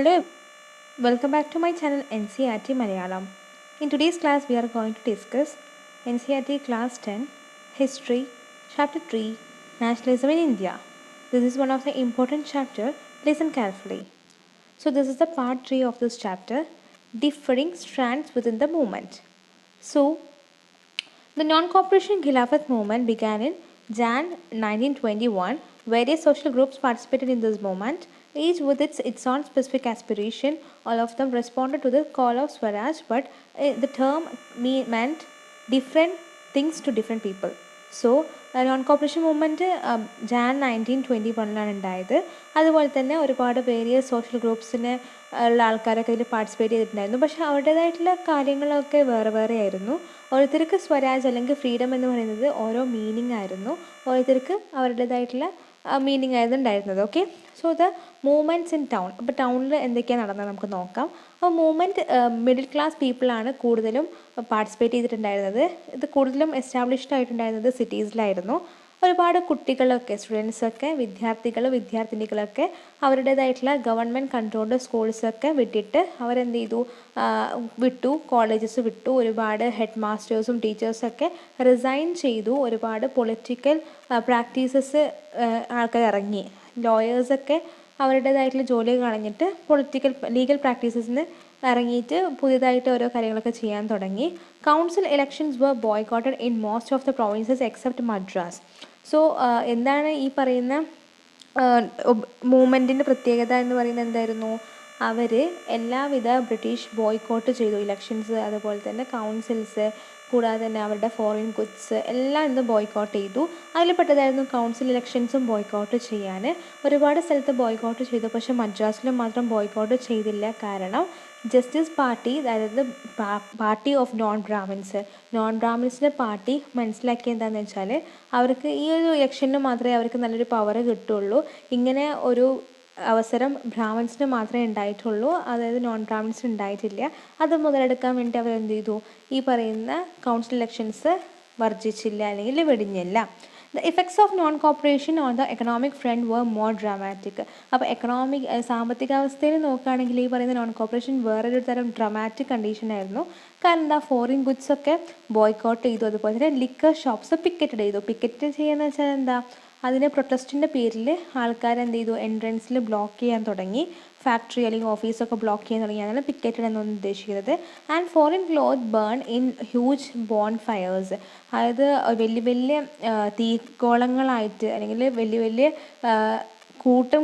Hello, welcome back to my channel NCRT Malayalam. In today's class, we are going to discuss NCRT Class 10 History, Chapter 3 Nationalism in India. This is one of the important chapter. Listen carefully. So this is the part 3 of this chapter, differing strands within the movement. So the non-cooperation Khilafat movement began in Jan 1921. Various social groups participated in this movement, each with its own specific aspiration. All of them responded to the call of Swaraj, but the term meant different things to different people. So non cooperation movement Jan 1921 ഉണ്ടായത്. അതുപോലെ തന്നെ ഒരുപാട് various social ഗ്രൂപ്പ്സിന് ഉള്ള ആൾക്കാരൊക്കെ ഇതിൽ participate ചെയ്തിട്ടുണ്ടായിരുന്നു. പക്ഷേ അവരുടേതായിട്ടുള്ള കാര്യങ്ങളൊക്കെ വേറെ വേറെ ആയിരുന്നു. ഓരോരുത്തർക്ക് സ്വരാജ് അല്ലെങ്കിൽ ഫ്രീഡം എന്ന് പറയുന്നത് ഓരോ മീനിങ് ആയിരുന്നു. ഓരോരുത്തർക്ക് അവരുടേതായിട്ടുള്ള മീനിങ് ആയിരുന്നു ഉണ്ടായിരുന്നത്. Okay, so the movements in town. അപ്പോൾ ടൗണിൽ എന്തൊക്കെയാണ് നടന്നത് നമുക്ക് നോക്കാം. അപ്പോൾ മൂവ്മെൻറ്റ് മിഡിൽ ക്ലാസ് പീപ്പിളാണ് കൂടുതലും പാർട്ടിസിപ്പേറ്റ് ചെയ്തിട്ടുണ്ടായിരുന്നത്. ഇത് കൂടുതലും എസ്റ്റാബ്ലിഷ്ഡ് ആയിട്ടുണ്ടായിരുന്നത് സിറ്റീസിലായിരുന്നു. ഒരുപാട് കുട്ടികളൊക്കെ സ്റ്റുഡൻസൊക്കെ വിദ്യാർത്ഥിനികളൊക്കെ അവരുടേതായിട്ടുള്ള ഗവൺമെൻറ് കൺട്രോൾഡ് സ്കൂൾസൊക്കെ വിട്ടിട്ട് അവരെന്ത് ചെയ്തു, കോളേജസ് വിട്ടു. ഒരുപാട് ഹെഡ് മാസ്റ്റേഴ്സും ടീച്ചേഴ്സൊക്കെ റിസൈൻ ചെയ്തു. ഒരുപാട് പൊളിറ്റിക്കൽ പ്രാക്ടീസസ് ആൾക്കാർ ഇറങ്ങി. ലോയേഴ്സൊക്കെ അവരുടേതായിട്ടുള്ള ജോലി കളഞ്ഞിട്ട് ലീഗൽ പ്രാക്ടീസസിന് ഇറങ്ങിയിട്ട് പുതിയതായിട്ട് ഓരോ കാര്യങ്ങളൊക്കെ ചെയ്യാൻ തുടങ്ങി. Council elections were boycotted in most of the provinces except Madras. So എന്താണ് ഈ പറയുന്ന മൂവ്മെൻറ്റിൻ്റെ പ്രത്യേകത എന്ന് പറയുന്നത് എന്തായിരുന്നു? അവർ എല്ലാവിധ ബ്രിട്ടീഷ് ബോയ്ക്കോട്ട് ചെയ്തു. ഇലക്ഷൻസ്, അതുപോലെ തന്നെ കൗൺസിൽസ്, കൂടാതെ തന്നെ അവരുടെ ഫോറിൻ ഗുഡ്സ് എല്ലാം ഇന്ന് ബോയ്ക്കോട്ട് ചെയ്തു. അതിൽ പെട്ടതായിരുന്നു കൗൺസിൽ ഇലക്ഷൻസും ബോയ്ക്കോട്ട് ചെയ്യാൻ. ഒരുപാട് സ്ഥലത്ത് ബോയ്ക്കോട്ട് ചെയ്തു, പക്ഷേ മദ്രാസിലും മാത്രം ബോയ്ക്കോട്ട് ചെയ്തില്ല. കാരണം ജസ്റ്റിസ് പാർട്ടി, അതായത് പാർട്ടി ഓഫ് നോൺ ബ്രാഹ്മിൻസിൻ്റെ പാർട്ടി മനസ്സിലാക്കിയത് എന്താണെന്ന് വെച്ചാൽ അവർക്ക് ഈ ഒരു ഇലക്ഷന് മാത്രമേ അവർക്ക് നല്ലൊരു പവർ കിട്ടുള്ളൂ. ഇങ്ങനെ ഒരു അവസരം ബ്രാഹ്മിൻസിന് മാത്രമേ ഉണ്ടായിട്ടുള്ളൂ, അതായത് നോൺ ബ്രാഹ്മിൻസിന് ഉണ്ടായിട്ടില്ല. അത് മുതലെടുക്കാൻ വേണ്ടി അവരെന്ത് ചെയ്തു, ഈ പറയുന്ന കൗൺസിൽ ഇലക്ഷൻസ് വർജിച്ചില്ല, അല്ലെങ്കിൽ വെടിഞ്ഞില്ല. The effects of non cooperation on the economic front were more dramatic. അപ്പോൾ സാമ്പത്തികാവസ്ഥയിൽ നോക്കുകയാണെങ്കിൽ ഈ പറയുന്ന നോൺ കോപ്പറേഷൻ വേറൊരു തരം ഡ്രാമാറ്റിക് കണ്ടീഷൻ ആയിരുന്നു. കാരണം എന്താ, ഫോറിൻ ഗുഡ്സ് ഒക്കെ ബോയ്ക്കോട്ട് ചെയ്തു. അതുപോലെ തന്നെ ലിക്കർ ഷോപ്സ് പിക്കറ്റ് ചെയ്തു. പിക്കറ്റ് ചെയ്യുന്നത് വെച്ചാൽ എന്താ, അതിന് പ്രൊട്ടസ്റ്റിൻ്റെ പേരിൽ ആൾക്കാർ എന്ത് ചെയ്തു, എൻട്രൻസിൽ ബ്ലോക്ക് ചെയ്യാൻ തുടങ്ങി. ഫാക്ടറി അല്ലെങ്കിൽ ഓഫീസൊക്കെ ബ്ലോക്ക് ചെയ്യാൻ തുടങ്ങി. അതാണ് പിക്കറ്റഡ് എന്നാണ് ഉദ്ദേശിക്കുന്നത്. And foreign cloth burn in huge bonfires. അതായത് വലിയ വലിയ തീക്കോളങ്ങളായിട്ട് അല്ലെങ്കിൽ വലിയ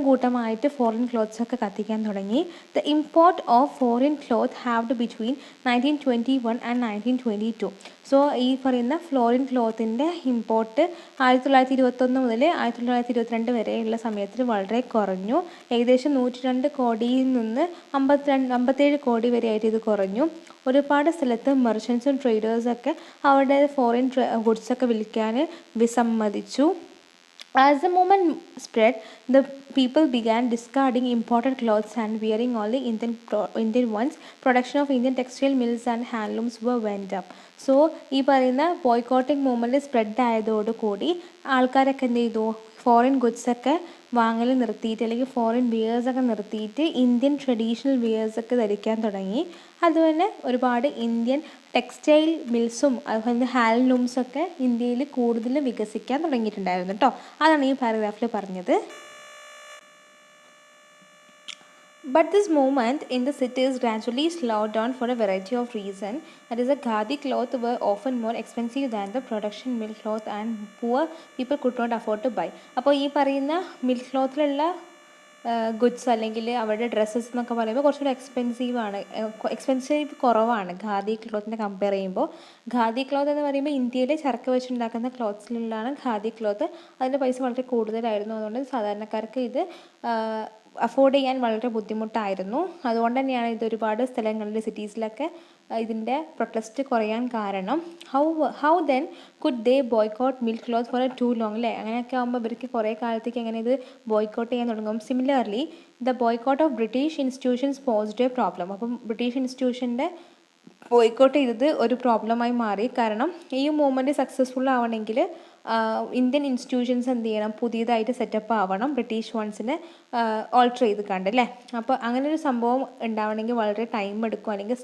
കൂട്ടമായിട്ട് ഫോറിൻ ക്ലോത്ത്സൊക്കെ കത്തിക്കാൻ തുടങ്ങി. The import of foreign cloth halved between 1921 and 1922. So ഈ പറയുന്ന ഫോറിൻ ക്ലോത്തിൻ്റെ ഇമ്പോർട്ട് 1921 മുതൽ 1922 വരെയുള്ള സമയത്തിൽ വളരെ കുറഞ്ഞു. ഏകദേശം 102 കോടിയിൽ നിന്ന് 57 കോടി വരെ ആയിട്ട് ഇത് കുറഞ്ഞു. ഒരുപാട് സ്ഥലത്ത് മെർച്ചൻസും ട്രേഡേഴ്സൊക്കെ അവരുടെ ഫോറിൻ ഗുഡ്സൊക്കെ വിൽക്കാൻ വിസമ്മതിച്ചു. As the movement spread, the people began discarding imported clothes and wearing only Indian ones. Production of Indian textile mills and handlooms were went up. So ഈ പറയുന്ന ബോയ്ക്കോട്ടിംഗ് മൂവ്മെൻറ്റ് സ്പ്രെഡ് ആയതോടുകൂടി ആൾക്കാരൊക്കെ എന്ത് ചെയ്തു, ഫോറിൻ ഗുഡ്സൊക്കെ വാങ്ങൽ നിർത്തിയിട്ട് അല്ലെങ്കിൽ ഫോറിൻ വിയേഴ്സൊക്കെ നിർത്തിയിട്ട് Indian traditional വിയേഴ്സൊക്കെ ധരിക്കാൻ തുടങ്ങി. അതുപോലെ ഒരുപാട് ഇന്ത്യൻ ടെക്സ്റ്റൈൽ മിൽസും അതുപോലെ ഹാൻഡ്ലൂംസൊക്കെ ഇന്ത്യയിൽ കൂടുതൽ വികസിക്കാൻ തുടങ്ങിയിട്ടുണ്ടായിരുന്നു കേട്ടോ. അതാണ് ഈ പാരഗ്രാഫിൽ പറഞ്ഞത്. But this movement in the cities gradually slowed down for a variety of reasons. That is, the khadi cloth were often more expensive than the production mill cloth and poor people could not afford to buy. അപ്പോൾ ഈ പറയുന്ന mill ക്ലോത്തിലുള്ള goods അല്ലെങ്കിൽ അവരുടെ dresses എന്നൊക്കെ പറയുമ്പോൾ കുറച്ചുകൂടി expensive കുറവാണ് khadi ക്ലോത്തിനെ compare ചെയ്യുമ്പോൾ. ഖാദി ക്ലോത്ത് എന്ന് പറയുമ്പോൾ ഇന്ത്യയിൽ ചരക്ക് വെച്ചുണ്ടാക്കുന്ന ക്ലോത്ത്സിലാണ് ഖാദി ക്ലോത്ത്. അതിൻ്റെ പൈസ വളരെ കൂടുതലായിരുന്നു. അതുകൊണ്ട് സാധാരണക്കാർക്ക് ഇത് അഫോർഡ് ചെയ്യാൻ വളരെ ബുദ്ധിമുട്ടായിരുന്നു. അതുകൊണ്ട് തന്നെയാണ് ഇത് ഒരുപാട് സ്ഥലങ്ങളിൽ സിറ്റീസിലൊക്കെ ഇതിൻ്റെ പ്രൊട്ടസ്റ്റ് കുറയാൻ കാരണം. How then could they boycott mill cloth for too long, അല്ലേ? അങ്ങനെയൊക്കെ ആകുമ്പോൾ ഇവർക്ക് കുറേ കാലത്തേക്ക് എങ്ങനെ ഇത് ബോയ്ക്കോട്ട് ചെയ്യാൻ തുടങ്ങും. Similarly the boycott of British institutions posed A problem. അപ്പം ബ്രിട്ടീഷ് ഇൻസ്റ്റിറ്റ്യൂഷൻ്റെ ബോയ്ക്കോട്ട് ചെയ്തത് ഒരു പ്രോബ്ലമായി മാറി. കാരണം ഈ മൂവ്മെൻറ്റ് സക്സസ്ഫുൾ ആവണമെങ്കിൽ ഇന്ത്യൻ ഇൻസ്റ്റിറ്റ്യൂഷൻസ് എന്ത് ചെയ്യണം, പുതിയതായിട്ട് സെറ്റപ്പ് ആവണം, ബ്രിട്ടീഷ് വൺസിനെ ഓൾട്ടർ ചെയ്ത് കണ്ട് അല്ലേ. അപ്പോൾ അങ്ങനെ ഒരു സംഭവം ഉണ്ടാവണമെങ്കിൽ വളരെ ടൈം എടുക്കും, അല്ലെങ്കിൽ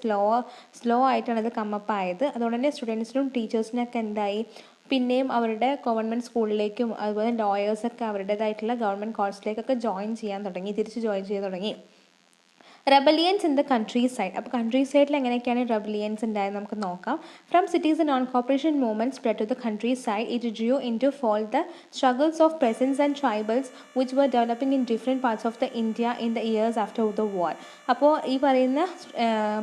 സ്ലോ ആയിട്ടാണ് ഇത് കമ്മപ്പ് ആയത്. അതുകൊണ്ട് തന്നെ സ്റ്റുഡൻസിനും ടീച്ചേഴ്സിനൊക്കെ എന്തായി, പിന്നെയും അവരുടെ ഗവൺമെൻറ് സ്കൂളിലേക്കും അതുപോലെ ലോയേഴ്സൊക്കെ അവരുടേതായിട്ടുള്ള ഗവൺമെൻറ് കോഴ്സിലേക്കൊക്കെ തിരിച്ച് ജോയിൻ ചെയ്യാൻ തുടങ്ങി. Rebellions in the countryside. അപ്പോൾ കൺട്രി സൈഡിൽ എങ്ങനെയൊക്കെയാണ് റെബലിയൻസ് ഉണ്ടായത് നമുക്ക് നോക്കാം. From cities non cooperation movement spread to the countryside. It drew into fold the struggles of peasants and tribals which were developing in different parts of the India in the years after the war. അപ്പോൾ ഈ പറയുന്ന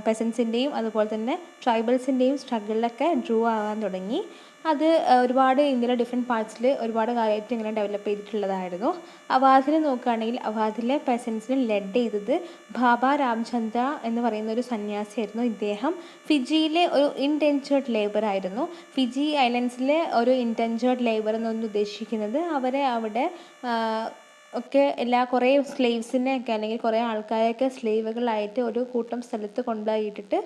പെസൻസിൻ്റെയും അതുപോലെ തന്നെ ട്രൈബൽസിൻ്റെയും സ്ട്രഗിളിലൊക്കെ Drew ആകാൻ തുടങ്ങി. അത് ഒരുപാട് ഇന്ത്യയിലെ ഡിഫറെൻറ്റ് പാർട്സിൽ ഒരുപാട് കാലമായിട്ട് ഇങ്ങനെ ഡെവലപ്പ് ചെയ്തിട്ടുള്ളതായിരുന്നു. അവാധിൽ നോക്കുകയാണെങ്കിൽ അവാധിലെ പെസൻസിനെ ലെഡ് ചെയ്തത് ബാബ രാംചന്ദ്ര എന്ന് പറയുന്ന ഒരു സന്യാസിയായിരുന്നു. ഇദ്ദേഹം ഫിജിയിലെ ഒരു ഇൻഡെൻചേർഡ് ലേബർ ആയിരുന്നു. ഫിജി ഐലൻഡ്സിലെ ഒരു ഇൻഡെൻചേർഡ് ലേബർ എന്നൊന്ന് ഉദ്ദേശിക്കുന്നത് അവരെ അവിടെ ഒക്കെ കുറേ സ്ലേവ്സിനെയൊക്കെ അല്ലെങ്കിൽ കുറേ ആൾക്കാരെയൊക്കെ സ്ലേവുകളായിട്ട് ഒരു കൂട്ടം സ്ഥലത്ത് കൊണ്ടുപോയിട്ടിട്ട്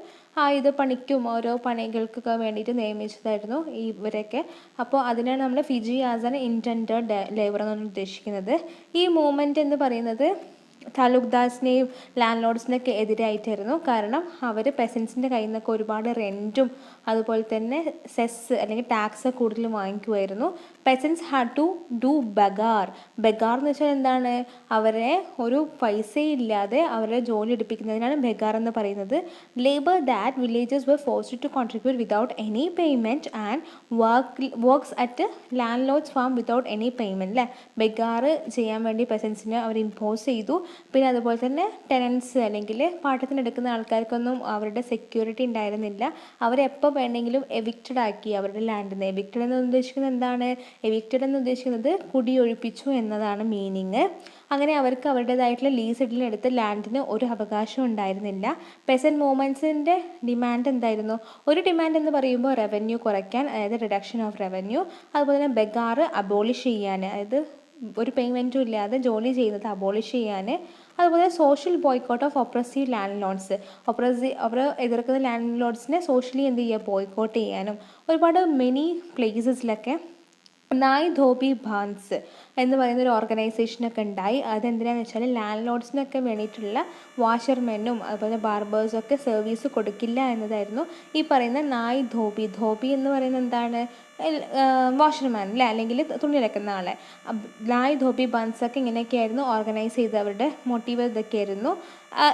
ആയുധപ്പണിക്കും ഓരോ പണികൾക്കൊക്കെ വേണ്ടിയിട്ട് നിയമിച്ചതായിരുന്നു ഇവരൊക്കെ. അപ്പോൾ അതിനാണ് നമ്മൾ Fiji as an intended labour എന്നാണ് ഉദ്ദേശിക്കുന്നത്. ഈ മൂവ്മെൻറ്റ് എന്ന് പറയുന്നത് താലൂക്ക്ദാർസിനെയും ലാൻഡ് ലോഡ്സിനൊക്കെ എതിരായിട്ടായിരുന്നു. കാരണം അവർ പെസൻസിൻ്റെ കയ്യിൽ നിന്നൊക്കെ ഒരുപാട് റെൻറ്റും അതുപോലെ തന്നെ സെസ് അല്ലെങ്കിൽ ടാക്സ് കൂടുതൽ വാങ്ങിക്കുമായിരുന്നു. Peasants had to do begar. Begar എന്ന് വെച്ചാൽ എന്താണ്, അവരെ ഒരു പൈസയില്ലാതെ അവരെ ജോലി എടുപ്പിക്കുന്നതിനാണ് ബഗാർ എന്ന് പറയുന്നത്. Labour that villages were forced to contribute without any payment and works at landlords farm without any payment അല്ലേ. ബഗാർ ചെയ്യാൻ വേണ്ടി പെസൻസിനെ അവർ ഇമ്പോസ് ചെയ്തു. പിന്നെ അതുപോലെ തന്നെ ടെനൻസ് അല്ലെങ്കിൽ പാട്ടത്തിനെടുക്കുന്ന ആൾക്കാർക്കൊന്നും അവരുടെ സെക്യൂരിറ്റി ഉണ്ടായിരുന്നില്ല. അവരെപ്പോൾ വേണമെങ്കിലും എവിക്റ്റഡ് ആക്കി അവരുടെ ലാൻഡിൽ നിന്ന്. എവിക്റ്റഡ് എന്ന് ഉദ്ദേശിക്കുന്നത് എന്താണ്, എവിക്റ്റഡ് എന്ന് ഉദ്ദേശിക്കുന്നത് കുടിയൊഴിപ്പിച്ചു എന്നതാണ് മീനിങ്. അങ്ങനെ അവർക്ക് അവരുടേതായിട്ടുള്ള ലീസ് ഇടലെടുത്ത് ലാൻഡിന് ഒരു അവകാശം ഉണ്ടായിരുന്നില്ല. പെസൻറ്റ് മൂവ്മെൻറ്റ്സിൻ്റെ ഡിമാൻഡ് എന്തായിരുന്നു, ഒരു ഡിമാൻഡ് എന്ന് പറയുമ്പോൾ റവന്യൂ കുറയ്ക്കാൻ, അതായത് റിഡക്ഷൻ ഓഫ് റവന്യൂ. അതുപോലെ തന്നെ ബഗാർ അബോളിഷ് ചെയ്യാൻ, അതായത് ഒരു പേയ്മെൻറ്റും ഇല്ലാതെ ജോലി ചെയ്യുന്നത് അബോളിഷ് ചെയ്യാൻ. അതുപോലെ social boycott of oppressive landlords. അവർ എതിർക്കുന്ന ലാൻഡ് ലോഡ്സിനെ സോഷ്യലി എന്ത് ചെയ്യുക, ബോയ്ക്കോട്ട് ചെയ്യാനും. ഒരുപാട് മെനി പ്ലേസസിലൊക്കെ നായ് ധോബി ബാൻസ് എന്ന് പറയുന്ന ഒരു ഓർഗനൈസേഷനൊക്കെ ഉണ്ടായി. അതെന്തിനാണെന്ന് വെച്ചാൽ ലാൻഡ് ലോഡ്സിനൊക്കെ വേണ്ടിയിട്ടുള്ള വാഷർമെനും അതുപോലെ ബാർബേഴ്സൊക്കെ സർവീസ് കൊടുക്കില്ല എന്നതായിരുന്നു ഈ പറയുന്ന നായ് ധോബി. ധോബി എന്ന് പറയുന്നത് എന്താണ്, വാഷർമാൻ അല്ലേ, അല്ലെങ്കിൽ തുണി അലക്കുന്ന ആളെ. നായ് ധോബി ബാൻസൊക്കെ ഇങ്ങനെയൊക്കെയായിരുന്നു ഓർഗനൈസ് ചെയ്ത് അവരുടെ മോട്ടീവ് ഇതൊക്കെയായിരുന്നു.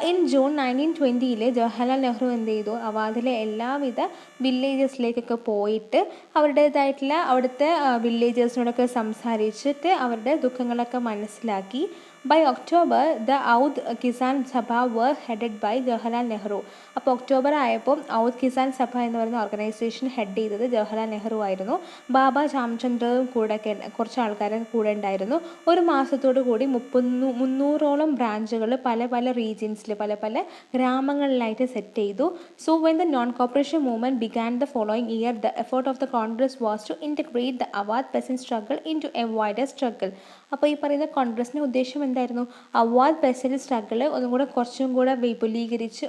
ഇൻ ജൂൺ 1920 ജവഹർലാൽ നെഹ്റു എന്ത് ചെയ്തു, അവാധിലെ എല്ലാവിധ വില്ലേജസിലേക്കൊക്കെ പോയിട്ട് അവരുടേതായിട്ടുള്ള അവിടുത്തെ വില്ലേജേഴ്സിനോടൊക്കെ സംസാരിച്ചിട്ട് അവരുടെ ദുഃഖങ്ങളൊക്കെ മനസ്സിലാക്കി. By October the ഔദ് Kisan Sabha were headed by Jawaharlal Nehru. അപ്പോൾ ഒക്ടോബർ ആയപ്പോൾ ഔദ് കിസാൻ സഭ എന്ന് പറയുന്ന ഓർഗനൈസേഷൻ ഹെഡ് ചെയ്തത് ജവഹർലാൽ നെഹ്റു ആയിരുന്നു. ബാബ രാംചന്ദ്രയും കൂടെ കുറച്ച് ആൾക്കാരെ കൂടെ ഉണ്ടായിരുന്നു. ഒരു മാസത്തോടു കൂടി 300ഓളം ബ്രാഞ്ചുകൾ പല പല റീജിയൻസിൽ പല പല ഗ്രാമങ്ങളിലായിട്ട് സെറ്റ് ചെയ്തു. So when the non cooperation movement began the following year the effort of the Congress was to integrate the Awadh peasant struggle into a wider struggle. അപ്പോൾ ഈ പറയുന്ന കോൺഗ്രസിൻ്റെ ഉദ്ദേശം എന്തായിരുന്നു, അവാദ് പെസൻറ്റ് സ്ട്രഗിൾ ഒന്നും കൂടെ കുറച്ചും കൂടെ വിപുലീകരിച്ച്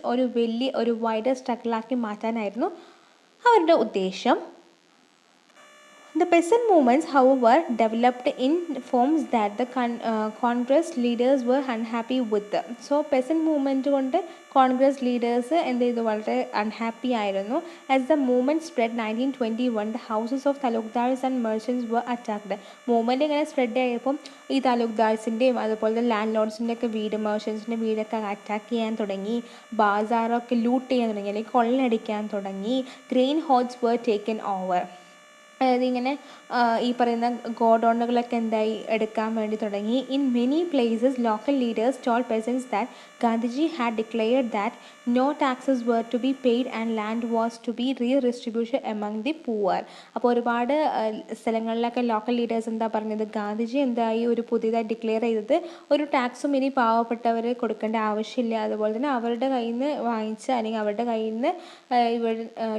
ഒരു വൈഡർ സ്ട്രഗിളാക്കി മാറ്റാനായിരുന്നു അവരുടെ ഉദ്ദേശം. The peasant movements, however, developed in forms that the Congress leaders were unhappy with. So, peasant movement കൊണ്ട് കോൺഗ്രസ് ലീഡേഴ്സ് എന്ത് ചെയ്തു, വളരെ അൺഹാപ്പി ആയിരുന്നു. As the movement spread 1921 the houses of taluqdars and merchants were attacked. Movement ഇങ്ങനെ spread ആയപ്പോൾ ഈ താലൂക്ക്ദാർസിൻ്റെയും അതുപോലെ land ലോഡ്സിൻ്റെ ഒക്കെ വീട്, മെർച്ചൻസിൻ്റെ വീടൊക്കെ അറ്റാക്ക് ചെയ്യാൻ തുടങ്ങി. ബാസാറൊക്കെ ലൂട്ട് ചെയ്യാൻ തുടങ്ങി, അല്ലെങ്കിൽ കൊള്ളയടിക്കാൻ തുടങ്ങി. Grain hoards were taken over. അതായത് ഇങ്ങനെ ഈ പറയുന്ന ഗോഡൗണുകളൊക്കെ എന്തായി എടുക്കാൻ വേണ്ടി തുടങ്ങി. In many places local leaders told peasants that Gandhiji had declared that no taxes were to be paid and land was to be redistribution among the poor. അപ്പോൾ ഒരുപാട് സ്ഥലങ്ങളിലൊക്കെ ലോക്കൽ ലീഡേഴ്സ് എന്താ പറഞ്ഞത്, ഗാന്ധിജി എന്തായി ഒരു പുതിയതായി ഡിക്ലെയർ ചെയ്തത് ഒരു ടാക്സും ഇനി പാവപ്പെട്ടവർ കൊടുക്കേണ്ട ആവശ്യമില്ല. അതുപോലെ തന്നെ അവരുടെ കയ്യിൽ നിന്ന് വാങ്ങിച്ച അല്ലെങ്കിൽ അവരുടെ കയ്യിൽ നിന്ന്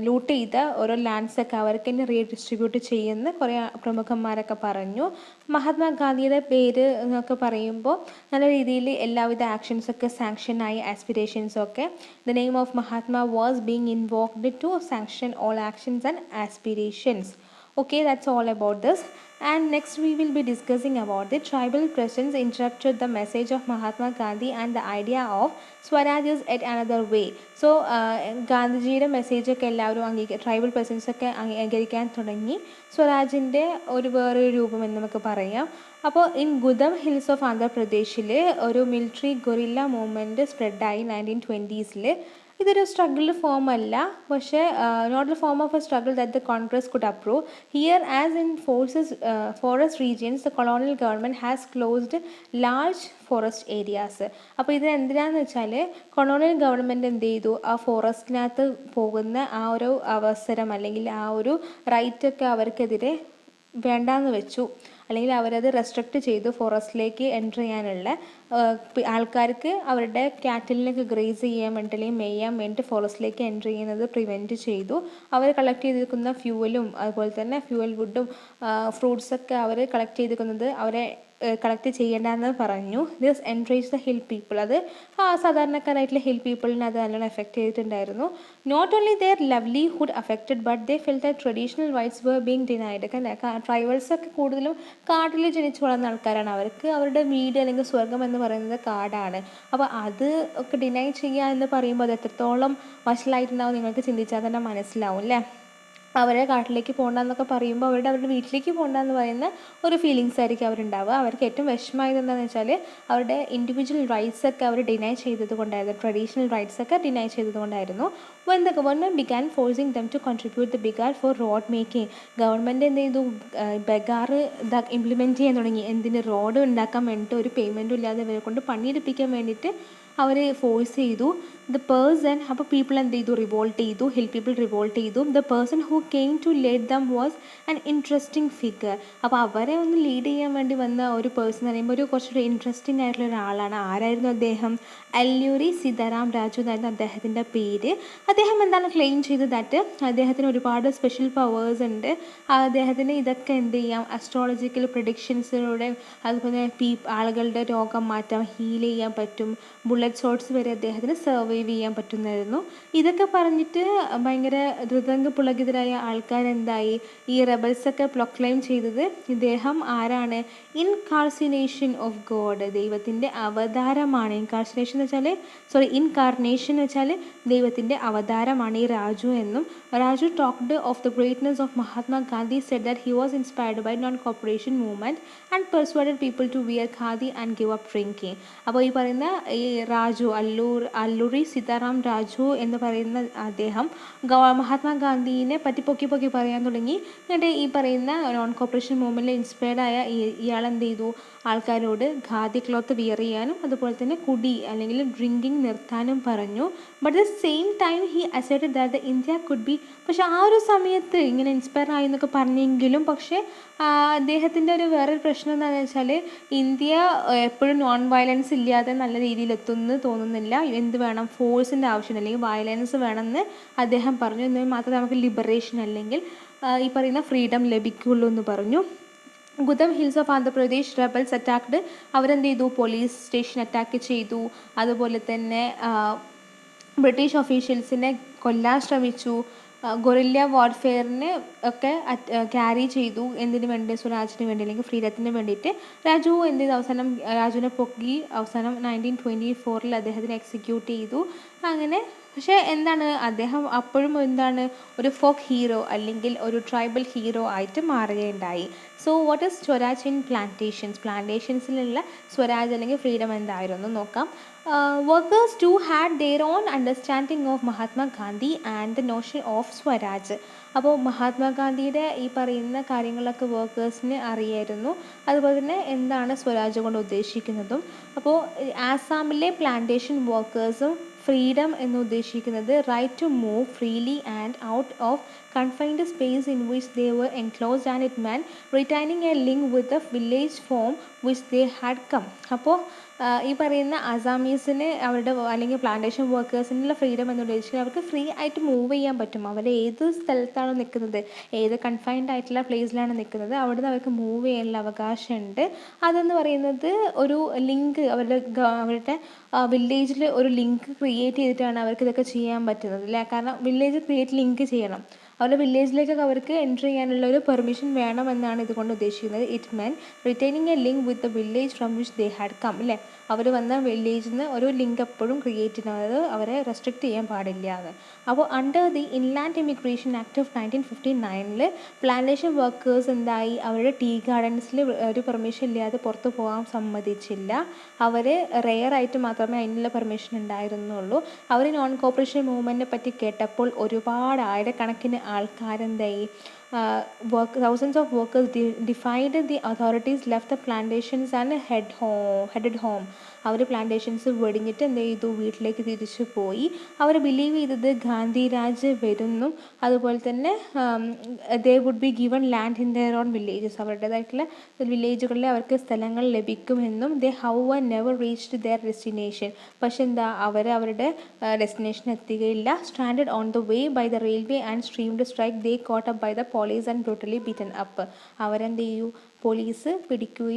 ലൂട്ട് ചെയ്ത ഓരോ ലാൻഡ്സൊക്കെ അവർക്ക് തന്നെ റീഡിസ്ട്രിബ്യൂട്ട് കോൺട്രിബ്യൂട്ട് ചെയ്യുന്ന കുറേ പ്രമുഖന്മാരൊക്കെ പറഞ്ഞു. മഹാത്മാഗാന്ധിയുടെ പേര് എന്നൊക്കെ പറയുമ്പോൾ നല്ല രീതിയിൽ എല്ലാവിധ ആക്ഷൻസൊക്കെ സാങ്ഷനായി, ആസ്പിരേഷൻസൊക്കെ. The name of Mahatma was being invoked to sanction all actions and aspirations. Okay, that's all about this. And next we will be discussing about the tribal presence interrupted the message of Mahatma Gandhi and the idea of Swaraj is at another way. So ഗാന്ധിജിയുടെ മെസ്സേജൊക്കെ എല്ലാവരും tribal പ്രസൻസൊക്കെ അംഗീകരിക്കാൻ തുടങ്ങി. സ്വരാജിൻ്റെ വേറൊരു രൂപം എന്ന് നമുക്ക് പറയാം. അപ്പോൾ ഗുദം ഹിൽസ് ഓഫ് ആന്ധ്രാപ്രദേശിൽ ഒരു മിലിറ്ററി ഗൊറില്ല മൂവ്മെൻറ്റ് സ്പ്രെഡായി 1920s. ഇതൊരു സ്ട്രഗിൾ ഫോം അല്ല, പക്ഷേ not a form of a struggle that the Congress could approve. Here as in forest regions the colonial government has closed large forest areas. അപ്പോൾ ഇത് എന്തിനാന്ന് വെച്ചാൽ colonial government എന്ത് ചെയ്തു, ആ ഫോറസ്റ്റിനകത്ത് പോകുന്ന ആ ഒരു അവസരം അല്ലെങ്കിൽ ആ ഒരു റൈറ്റൊക്കെ അവർക്കെതിരെ വേണ്ടാന്ന് വെച്ചു, അല്ലെങ്കിൽ അവരത് റെസ്ട്രിക്റ്റ് ചെയ്തു. ഫോറസ്റ്റിലേക്ക് എൻ്റർ ചെയ്യാനുള്ള ആൾക്കാർക്ക് അവരുടെ ക്യാറ്റലിനൊക്കെ ഗ്രേസ് ചെയ്യാൻ വേണ്ടി അല്ലെങ്കിൽ മെയ്യാൻ വേണ്ടി ഫോറസ്റ്റിലേക്ക് എൻ്റർ ചെയ്യുന്നത് പ്രിവെൻറ്റ് ചെയ്തു. അവർ കളക്ട് ചെയ്തിരിക്കുന്ന ഫ്യൂവലും അതുപോലെ തന്നെ ഫ്യൂവൽ വുഡും ഫ്രൂട്ട്സൊക്കെ അവർ കളക്ട് ചെയ്തിരിക്കുന്നത് അവരെ കളക്ട് ചെയ്യേണ്ടെന്ന് പറഞ്ഞു. This enrage the hill people. അത് സാധാരണക്കാരായിട്ടുള്ള ഹിൽ പീപ്പിളിനെ അത് നല്ലോണം എഫക്റ്റ് ചെയ്തിട്ടുണ്ടായിരുന്നു. Not only their livelihood affected but they felt that traditional rights were being denied. ട്രൈബൽസൊക്കെ കൂടുതലും കാട്ടിൽ ജനിച്ചു വളർന്ന ആൾക്കാരാണ്. അവർക്ക് അവരുടെ വീട് അല്ലെങ്കിൽ സ്വർഗം എന്ന് പറയുന്നത് കാടാണ്. അപ്പോൾ അത് ഒക്കെ ഡിനൈ ചെയ്യുക എന്ന് പറയുമ്പോൾ അത് എത്രത്തോളം വഷളായിട്ടുണ്ടാവും നിങ്ങൾക്ക് ചിന്തിച്ചാൽ തന്നെ മനസ്സിലാവും അല്ലേ. അവരെ കാട്ടിലേക്ക് പോകണ്ടെന്നൊക്കെ പറയുമ്പോൾ അവരുടെ വീട്ടിലേക്ക് പോകണ്ടെന്ന് പറയുന്ന ഒരു ഫീലിങ്സ് ആയിരിക്കും അവരുണ്ടാവുക. അവർക്ക് ഏറ്റവും വിഷമമായത് എന്താണെന്ന് വെച്ചാൽ അവരുടെ ഇൻഡിവിജ്വൽ റൈറ്റ്സൊക്കെ അവർ ഡിനൈ ചെയ്തത് കൊണ്ടായിരുന്നു, ട്രഡീഷണൽ റൈറ്റ്സൊക്കെ ഡിനൈ ചെയ്തത് കൊണ്ടായിരുന്നു. when the government began forcing them to contribute the begar for road making, government എന്ത് ചെയ്തു, ബെഗാർ ഇംപ്ലിമെൻറ്റ് ചെയ്യാൻ തുടങ്ങി. എന്തിന്, റോഡ് ഉണ്ടാക്കാൻ വേണ്ടിയിട്ട് ഒരു പേയ്മെൻറ്റും ഇല്ലാതെ ഇവരെ കൊണ്ട് പണിയെടുപ്പിക്കാൻ വേണ്ടിയിട്ട് അവർ ഫോഴ്സ് ചെയ്തു. ദ പേഴ്സൺ, അപ്പോൾ പീപ്പിൾ എന്ത് ചെയ്തു, റിവോൾട്ട് ചെയ്തു, ഹിൽ പീപ്പിൾ റിവോൾട്ട് ചെയ്തു. The person who came to lead them was an interesting figure. അപ്പോൾ അവരെ ഒന്ന് ലീഡ് ചെയ്യാൻ വേണ്ടി വന്ന ഒരു പേഴ്സൺ എന്ന് പറയുമ്പോൾ കുറച്ചൊരു ഇൻട്രസ്റ്റിംഗ് ആയിട്ടുള്ള ഒരാളാണ്. ആരായിരുന്നു അദ്ദേഹം? അല്ലൂരി സീതാറാം രാജു എന്നായിരുന്നു അദ്ദേഹത്തിൻ്റെ പേര്. അദ്ദേഹം എന്താണ് ക്ലെയിം ചെയ്തത്, ദാറ്റ് അദ്ദേഹത്തിന് ഒരുപാട് സ്പെഷ്യൽ പവേഴ്സ് ഉണ്ട്. അദ്ദേഹത്തിന് ഇതൊക്കെ എന്ത് ചെയ്യാം, അസ്ട്രോളജിക്കൽ പ്രഡിക്ഷൻസിലൂടെ അതുപോലെ ആളുകളുടെ രോഗം മാറ്റാം, ഹീൽ ചെയ്യാൻ പറ്റും, ബുള്ളറ്റ് ഷോട്ട്സ് വരെ അദ്ദേഹത്തിന് സർവൈവ് ചെയ്യാൻ പറ്റുമായിരുന്നു. ഇതൊക്കെ പറഞ്ഞിട്ട് ഭയങ്കര ധൃതംഗപുളകിതരായ ആൾക്കാരെന്തായി, ഈ റെബൽസൊക്കെ പ്രൊക്ലെയിം ചെയ്തത് ഇദ്ദേഹം ആരാണ്, ഇൻകാർസിനേഷൻ ഓഫ് ഗോഡ്, ദൈവത്തിൻ്റെ അവതാരമാണ്. ഇൻകാർസിനേഷൻ എന്ന് വെച്ചാൽ ഇൻകാർനേഷൻ എന്ന് വെച്ചാൽ ദൈവത്തിൻ്റെ അവതാരമാണ് ഈ രാജു എന്നും. Raju talked of the greatness of Mahatma Gandhi, said that he was inspired by non cooperation movement and persuaded people to wear khadi and give up drinking. അപ്പോൾ ഈ പറയുന്ന ഈ രാജു, അല്ലൂരി സീതാറാം രാജു എന്ന് പറയുന്ന അദ്ദേഹം മഹാത്മാഗാന്ധിനെ പറ്റി പൊക്കി പറയാൻ തുടങ്ങി. എന്നിട്ട് ഈ പറയുന്ന നോൺ കോപ്പറേഷൻ മൂവ്മെൻറ്റിൽ ഇൻസ്പയർഡായ ഇയാൾ എന്ത് ചെയ്തു, ആൾക്കാരോട് ഖാദി ക്ലോത്ത് വിയർ ചെയ്യാനും അതുപോലെ തന്നെ കുടി അല്ലെങ്കിൽ ഡ്രിങ്കിങ് നിർത്താനും പറഞ്ഞു. But the same time he asserted that the India could be, പക്ഷേ ആ ഒരു സമയത്ത് ഇങ്ങനെ ഇൻസ്പയർ ആയി എന്നൊക്കെ പറഞ്ഞെങ്കിലും പക്ഷേ അദ്ദേഹത്തിൻ്റെ ഒരു വേറൊരു പ്രശ്നം എന്താണെന്ന് വെച്ചാൽ ഇന്ത്യ എപ്പോഴും നോൺ വയലൻസ് ഇല്ലാതെ നല്ല രീതിയിൽ എത്തുമെന്ന് തോന്നുന്നില്ല. എന്ത് വേണം, ഫോഴ്സിൻ്റെ ആവശ്യം അല്ലെങ്കിൽ വയലൻസ് വേണമെന്ന് അദ്ദേഹം പറഞ്ഞു. എന്നാൽ മാത്രമേ നമുക്ക് ലിബറേഷൻ അല്ലെങ്കിൽ ഈ പറയുന്ന ഫ്രീഡം ലഭിക്കുള്ളൂ എന്ന് പറഞ്ഞു. ഗുദം ഹിൽസ് ഓഫ് ആന്ധ്രാപ്രദേശ് റെബൽസ് അറ്റാക്ക്ഡ്, അവരെന്ത് ചെയ്തു, പോലീസ് സ്റ്റേഷൻ അറ്റാക്ക് ചെയ്തു. അതുപോലെ തന്നെ ബ്രിട്ടീഷ് ഒഫീഷ്യൽസിനെ കൊല്ലാൻ ശ്രമിച്ചു. ഗൊറില്ല വാർഫെയറിന് ഒക്കെ ക്യാരി ചെയ്തു. എന്തിനു വേണ്ടി, സ്വരാജിന് വേണ്ടി അല്ലെങ്കിൽ ഫ്രീഡത്തിന് വേണ്ടിയിട്ട്. രാജു എന്ത് ചെയ്തു, അവസാനം രാജുവിനെ പൊക്കി അവസാനം 1924 അദ്ദേഹത്തിനെ എക്സിക്യൂട്ട് ചെയ്തു. അങ്ങനെ പക്ഷേ എന്താണ്, അദ്ദേഹം അപ്പോഴും എന്താണ് ഒരു ഫോക്ക് ഹീറോ അല്ലെങ്കിൽ ഒരു ട്രൈബൽ ഹീറോ ആയിട്ട് മാറുകയുണ്ടായി. So what is swaraj in പ്ലാന്റേഷൻസിലുള്ള സ്വരാജ് അല്ലെങ്കിൽ ഫ്രീഡം എന്തായിരുന്നു നോക്കാം. Workers to had their own understanding of Mahatma Gandhi and the notion of swaraj. അപ്പോൾ മഹാത്മാഗാന്ധിയുടെ ഈ പറയുന്ന കാര്യങ്ങളൊക്കെ വർക്കേഴ്സിന് അറിയായിരുന്നു. അതുപോലെ തന്നെ എന്താണ് സ്വരാജ് കൊണ്ട് ഉദ്ദേശിക്കുന്നതും. അപ്പോൾ ആസാമിലെ പ്ലാന്റേഷൻ വർക്കേഴ്സും ഫ്രീഡം എന്ന് ഉദ്ദേശിക്കുന്നത് right to move freely and out of confined space in which they were enclosed and it meant retaining a link with the village from which they had come. അപ്പോൾ ഈ പറയുന്ന അസാമീസിന് അവരുടെ അല്ലെങ്കിൽ പ്ലാന്റേഷൻ വർക്കേഴ്സിനുള്ള ഫ്രീഡം എന്ന് ഉദ്ദേശിക്കുന്നത് അവർക്ക് ഫ്രീ ആയിട്ട് move ചെയ്യാൻ പറ്റും. അവർ ഏത് സ്ഥലത്താണോ നിൽക്കുന്നത്, ഏത് കൺഫൈൻഡ് ആയിട്ടുള്ള പ്ലേസിലാണ് നിൽക്കുന്നത്, അവിടുന്ന് അവർക്ക് മൂവ് ചെയ്യാനുള്ള അവകാശമുണ്ട്. അതെന്ന് പറയുന്നത് ഒരു ലിങ്ക് അവരുടെ വില്ലേജിൽ ഒരു ലിങ്ക് ക്രിയേറ്റ് ചെയ്തിട്ടാണ് അവർക്ക് ഇതൊക്കെ ചെയ്യാൻ പറ്റുന്നത് അല്ലേ. കാരണം വില്ലേജ് ക്രിയേറ്റ് ലിങ്ക് ചെയ്യണം, അവരുടെ വില്ലേജിലേക്കൊക്കെ അവർക്ക് എൻട്രി ചെയ്യാനുള്ള ഒരു പെർമിഷൻ വേണമെന്നാണ് ഇതുകൊണ്ട് ഉദ്ദേശിക്കുന്നത്. It mean retaining a link with the village from which they had come അല്ലേ. അവർ വന്ന വില്ലേജിൽ നിന്ന് ഒരു ലിങ്ക് എപ്പോഴും ക്രിയേറ്റ് ചെയ്യുന്നത്, അവരെ റെസ്ട്രിക്റ്റ് ചെയ്യാൻ പാടില്ല എന്ന്. അപ്പോൾ under the inland immigration act of 1959 plantation workers എന്തായി, അവരുടെ ടീ ഗാർഡൻസിൽ ഒരു പെർമിഷൻ ഇല്ലാതെ പുറത്ത് പോകാൻ സമ്മതിച്ചില്ല. അവർ റെയർ ആയിട്ട് മാത്രമേ അതിനുള്ള പെർമിഷൻ ഉണ്ടായിരുന്നുള്ളൂ. അവർ നോൺ കോപ്പറേഷൻ മൂവ്മെൻറ്റിനെ പറ്റി കേട്ടപ്പോൾ ഒരുപാട് ആയിരക്കണക്കിന് ആൾക്കാരെന്തായി, thousands of workers defied the authorities, left the plantations and headed home. അവർ പ്ലാന്റേഷൻസ് വെടിഞ്ഞിട്ട് എന്ത് ചെയ്തു, വീട്ടിലേക്ക് തിരിച്ചു പോയി. അവർ ബിലീവ് ചെയ്തത് ഗാന്ധി രാജ് വരുന്നും അതുപോലെ തന്നെ they would be given land in their own villages, അവരുടേതായിട്ടുള്ള വില്ലേജുകളിൽ അവർക്ക് സ്ഥലങ്ങൾ ലഭിക്കുമെന്നും. They however never reached their destination, പക്ഷെ എന്താ, അവരുടെ ഡെസ്റ്റിനേഷൻ എത്തുകയില്ല. Stranded on the way by the railway and streamed strike, they caught up by the police and brutally beaten up. അവരെന്ത് ചെയ്യൂ, പോലീസ് പിടിക്കുകയും